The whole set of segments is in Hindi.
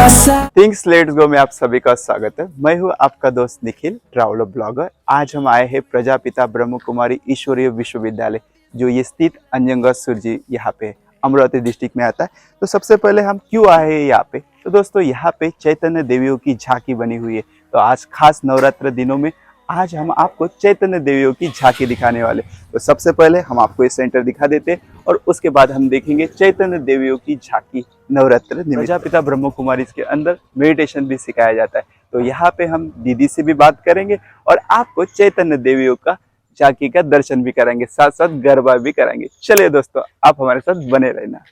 थिंग्स लेट्स गो में आप सभी का स्वागत है। मैं हूँ आपका दोस्त निखिल, ट्रैवलर ब्लॉगर। आज हम आए हैं प्रजापिता ब्रह्म कुमारी ईश्वरीय विश्वविद्यालय, जो ये स्थित अंजनगढ़ सुरजी यहाँ पे अमरावती डिस्ट्रिक्ट में आता है। तो सबसे पहले हम क्यों आए हैं यहाँ पे, तो दोस्तों यहाँ पे चैतन्य देवियों की झांकी बनी हुई है। तो आज खास नवरात्र दिनों में आज हम आपको चैतन्य देवियों की झांकी दिखाने वाले। तो सबसे पहले हम आपको ये सेंटर दिखा देते हैं और उसके बाद हम देखेंगे चैतन्य देवियों की झांकी नवरात्र निमित्त। प्रजापिता ब्रह्म कुमारी के अंदर मेडिटेशन भी सिखाया जाता है। तो यहाँ पे हम दीदी से भी बात करेंगे और आपको चैतन्य देवियों का झांकी का दर्शन भी कराएंगे, साथ साथ गरबा भी कराएंगे। चलिए दोस्तों, आप हमारे साथ बने रहना।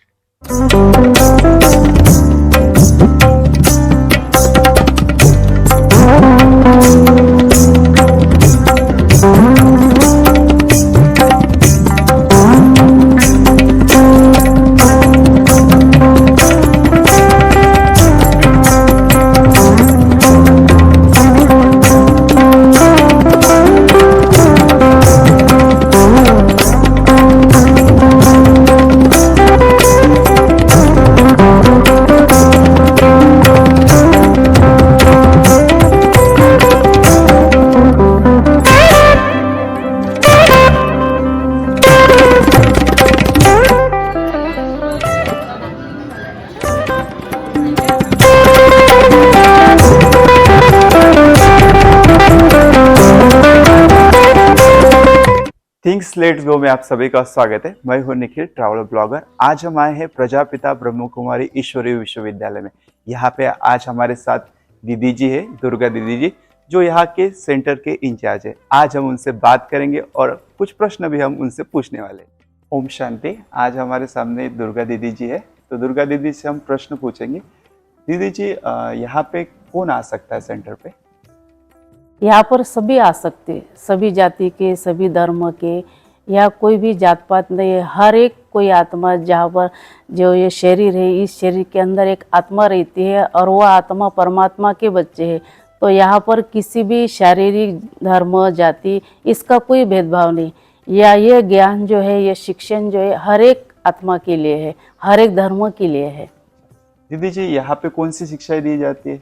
थिंग्स लेट्स गो में आप सभी का स्वागत है। मैं हूँ निखिल, ट्रैवलर ब्लॉगर। आज हम आए हैं प्रजापिता ब्रह्म कुमारी ईश्वरीय विश्वविद्यालय में। यहाँ पे आज हमारे साथ दीदी जी है, दुर्गा दीदी जी, जो यहाँ के सेंटर के इंचार्ज है। आज हम उनसे बात करेंगे और कुछ प्रश्न भी हम उनसे पूछने वाले। ओम शांति। आज हमारे सामने दुर्गा दीदी जी है, तो दुर्गा दीदी से हम प्रश्न पूछेंगे। दीदी जी, यहाँ पे कौन आ सकता है सेंटर पे? यहाँ पर सभी आ सकते, सभी जाति के, सभी धर्म के, या कोई भी जात पात नहीं है। हर एक कोई आत्मा, जहाँ पर जो ये शरीर है, इस शरीर के अंदर एक आत्मा रहती है और वह आत्मा परमात्मा के बच्चे हैं। तो यहाँ पर किसी भी शारीरिक, धर्म, जाति, इसका कोई भेदभाव नहीं। या ये ज्ञान जो है, ये शिक्षण जो है, हर एक आत्मा के लिए है, हर एक धर्म के लिए है। दीदी जी, यहाँ पे कौन सी शिक्षाएं दी जाती है?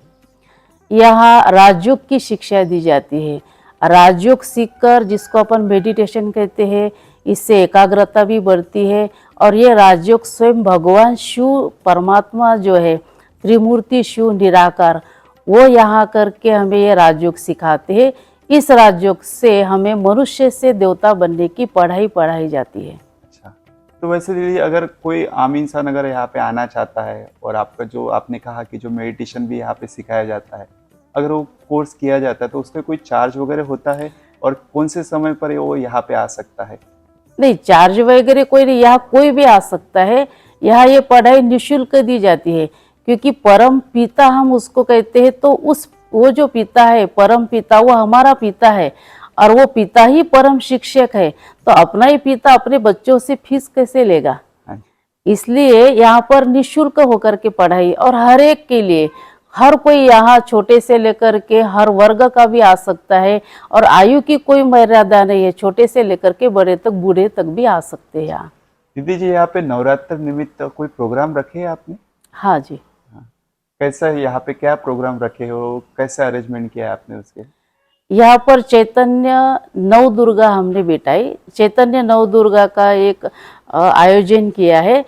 यहाँ राजयोग की शिक्षा दी जाती है। राजयोग सीखकर, जिसको अपन मेडिटेशन कहते हैं, इससे एकाग्रता भी बढ़ती है। और ये राजयोग स्वयं भगवान शिव, परमात्मा जो है, त्रिमूर्ति शिव निराकार, वो यहाँ करके हमें ये राजयोग सिखाते हैं। इस राजयोग से हमें मनुष्य से देवता बनने की पढ़ाई जाती है। अच्छा, तो वैसे दीदी, अगर कोई आम इंसान अगर यहाँ पे आना चाहता है और आपका जो आपने कहा कि जो मेडिटेशन भी यहाँ पे सिखाया जाता है, अगर वो कोर्स किया जाता है तो उसका कोई चार्ज वगैरह होता है? और कौन से समय पर वो यहाँ पे आ सकता है? नहीं, चार्ज वगैरह कोई नहीं, यहाँ कोई भी आ सकता है। यहाँ ये पढ़ाई निःशुल्क दी जाती है, क्योंकि परम पिता हम उसको कहते हैं। तो वो जो पिता है, परम पिता, वो हमारा पिता है और वो पिता ही परम शिक्षक है। तो अपना ही पिता अपने बच्चों से फीस कैसे लेगा? इसलिए यहाँ पर निःशुल्क होकर के पढ़ाई, और हर एक के लिए, हर कोई यहाँ छोटे से लेकर के हर वर्ग का भी आ सकता है। और आयु की कोई मर्यादा नहीं है, छोटे से लेकर के बड़े तक, बूढ़े तक भी आ सकते हैं यहाँ। दीदी जी, यहाँ पे नवरात्र निमित्त कोई प्रोग्राम रखे हैं आपने? हाँ जी। हाँ। कैसा है यहाँ पे, क्या प्रोग्राम रखे हो, कैसा अरेंजमेंट किया है आपने उसके? यहाँ पर चैतन्य नव दुर्गा हमने बिठाई। चैतन्य नव दुर्गा का एक आयोजन किया है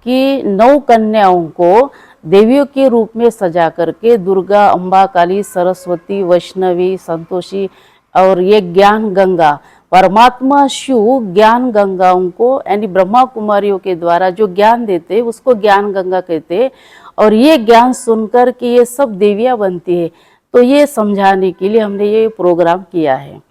कि 9 कन्याओं को देवियों के रूप में सजा करके, दुर्गा, अम्बा, काली, सरस्वती, वैष्णवी, संतोषी, और ये ज्ञान गंगा, परमात्मा शिव ज्ञान गंगाओं को, यानी ब्रह्मा कुमारियों के द्वारा जो ज्ञान देते हैं, उसको ज्ञान गंगा कहते हैं। और ये ज्ञान सुनकर कि ये सब देवियाँ बनती है, तो ये समझाने के लिए हमने ये प्रोग्राम किया है।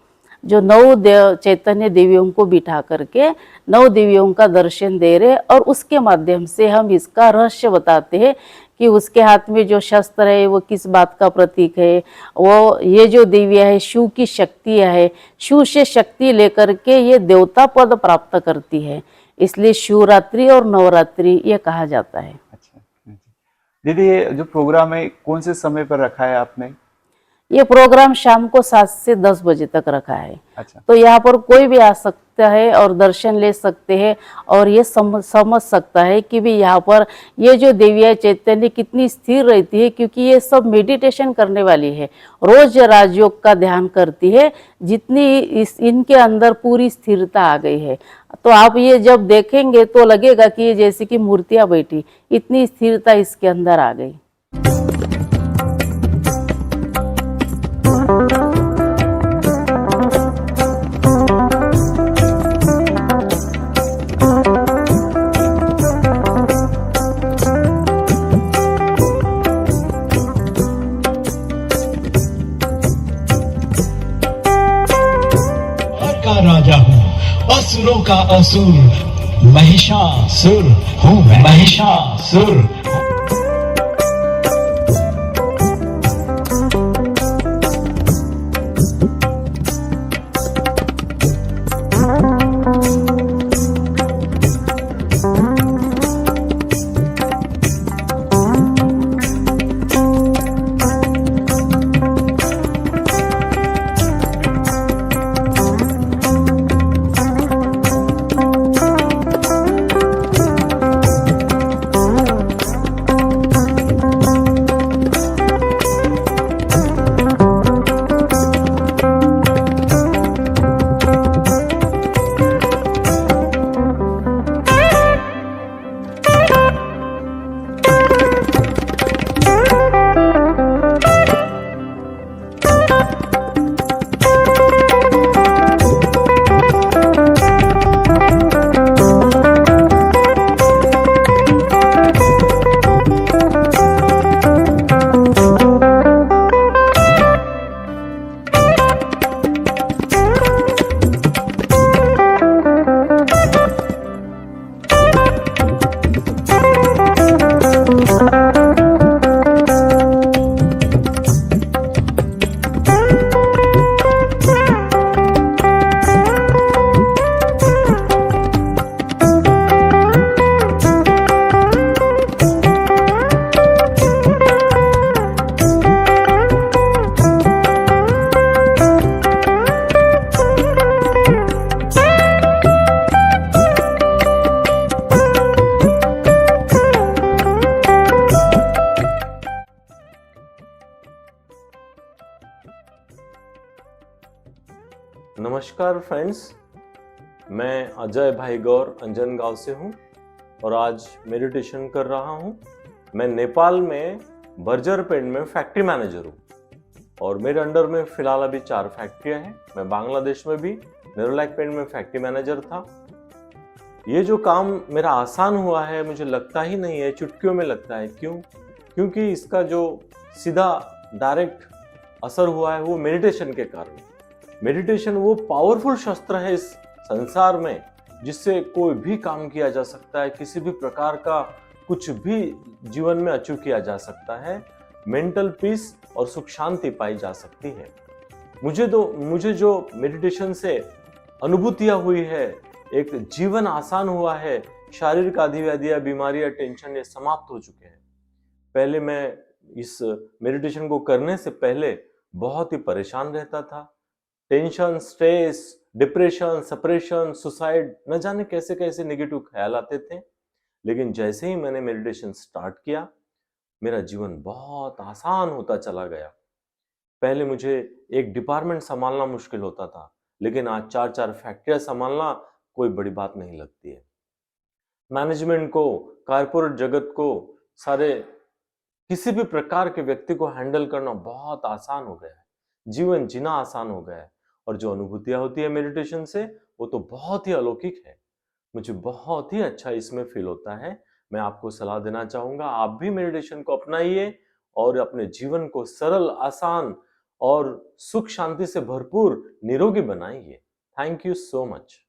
जो 9 चैतन्य देवियों को बिठा करके 9 देवियों का दर्शन दे रहे, और उसके माध्यम से हम इसका रहस्य बताते हैं कि उसके हाथ में जो शस्त्र है वो किस बात का प्रतीक है। वो ये जो देवियाँ है, शिव की शक्तियाँ है, शिव से शक्ति लेकर के ये देवता पद प्राप्त करती है। इसलिए शिवरात्रि और नवरात्रि ये कहा जाता है। अच्छा दीदी, ये जो प्रोग्राम है कौन से समय पर रखा है आपने? ये प्रोग्राम शाम को 7 से 10 बजे तक रखा है। अच्छा। तो यहाँ पर कोई भी आ सकता है और दर्शन ले सकते हैं और ये समझ सकता है कि भी यहाँ पर ये जो देवियाँ चैतन्य कितनी स्थिर रहती है, क्योंकि ये सब मेडिटेशन करने वाली है, रोज राजयोग का ध्यान करती है, जितनी इनके अंदर पूरी स्थिरता आ गई है। तो आप ये जब देखेंगे तो लगेगा कि ये जैसे कि मूर्तियाँ बैठी, इतनी स्थिरता इसके अंदर आ गई। का राजा हूँ, असुरों का असुर, महिषासुर हूँ मैं, महिषासुर। नमस्कार फ्रेंड्स, मैं अजय भाई गौर अंजन गांव से हूं और आज मेडिटेशन कर रहा हूं। मैं नेपाल में बर्जरपेट में फैक्ट्री मैनेजर हूं और मेरे अंडर में फिलहाल अभी 4 फैक्ट्रियां हैं। मैं बांग्लादेश में भी नेरोलैक में फैक्ट्री मैनेजर था। ये जो काम मेरा आसान हुआ है मुझे लगता ही नहीं है, चुटकियों में लगता है। क्यों? क्योंकि इसका जो सीधा डायरेक्ट असर हुआ है वो मेडिटेशन के कारण। मेडिटेशन वो पावरफुल शस्त्र है इस संसार में जिससे कोई भी काम किया जा सकता है, किसी भी प्रकार का कुछ भी जीवन में अचीव किया जा सकता है। मेंटल पीस और सुख शांति पाई जा सकती है। मुझे जो मेडिटेशन से अनुभूतियां हुई है, एक जीवन आसान हुआ है, शारीरिक आधिव्याधियां, बीमारियां, टेंशन ये समाप्त हो चुके हैं। पहले मैं इस मेडिटेशन को करने से पहले बहुत ही परेशान रहता था। Tension, stress, depression, suppression, suicide, न जाने कैसे कैसे नेगेटिव ख्याल आते थे। लेकिन जैसे ही मैंने मेडिटेशन स्टार्ट किया, मेरा जीवन बहुत आसान होता चला गया। पहले मुझे एक डिपार्टमेंट संभालना मुश्किल होता था, लेकिन आज 4 फैक्ट्रियां संभालना कोई बड़ी बात नहीं लगती है। मैनेजमेंट को, कारपोरेट जगत को, सारे किसी भी प्रकार के व्यक्ति को हैंडल करना बहुत आसान हो गया है। जीवन जीना आसान हो गया है और जो अनुभूतियां होती है मेडिटेशन से वो तो बहुत ही अलौकिक है। मुझे बहुत ही अच्छा इसमें फील होता है। मैं आपको सलाह देना चाहूंगा, आप भी मेडिटेशन को अपनाइए और अपने जीवन को सरल, आसान और सुख शांति से भरपूर, निरोगी बनाइए। Thank you so much.